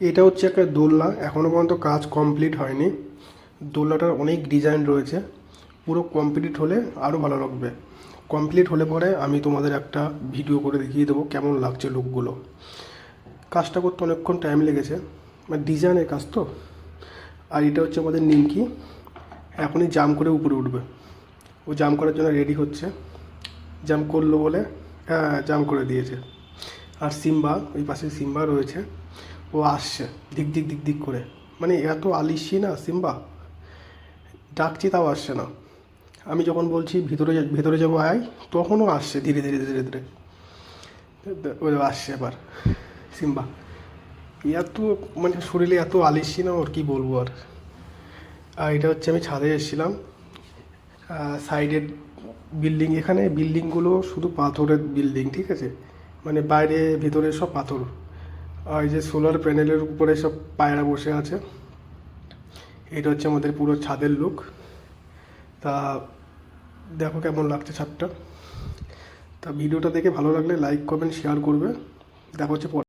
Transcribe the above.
এটা হচ্ছে একটা দোলনা, এখনও পর্যন্ত কাজ কমপ্লিট হয়নি। দোলনাটার অনেক ডিজাইন রয়েছে, পুরো কমপ্লিট হলে আরও ভালো লাগবে। কমপ্লিট হলে পরে আমি তোমাদের একটা ভিডিও করে দেখিয়ে দেবো কেমন লাগছে লুকগুলো। কাজটা করতে অনেকক্ষণ টাইম লেগেছে, মানে ডিজাইনের কাজ তো। আর এটা হচ্ছে আমাদের নিমকি, এখনই জাম করে উপরে উঠবে। ও জাম করার জন্য রেডি হচ্ছে, জাম করলো বলে, হ্যাঁ জাম করে দিয়েছে। আর সিম্বা, ওই পাশে সিম্বা রয়েছে, ও আসছে দিক দিক দিক দিক করে। মানে এত আলিশি না সিম্বা, ডাকছি তাও আসছে না। আমি যখন বলছি ভিতরে যাবো আয়, তখনও আসছে ধীরে ধীরে ধীরে ধীরে। ও আসছে এবার সিম্বা। এত মানে শরীরে এত আলিশি না, ওর কি বলবো আর। আর এটা হচ্ছে আমি ছাদে এসেছিলাম, সাইডের বিল্ডিং, এখানে বিল্ডিংগুলো শুধু পাথরের বিল্ডিং, ঠিক আছে, মানে বাইরে ভিতরে সব পাথর। আর এই যে সোলার প্যানেলের উপরে সব পায়রা বসে আছে। এটা হচ্ছে আমাদের পুরো ছাদের লুক। তা দেখো কেমন লাগছে ছাদটা। তা ভিডিওটা দেখে ভালো লাগলে লাইক কমেন্ট শেয়ার করবে। দেখা হচ্ছে পরে।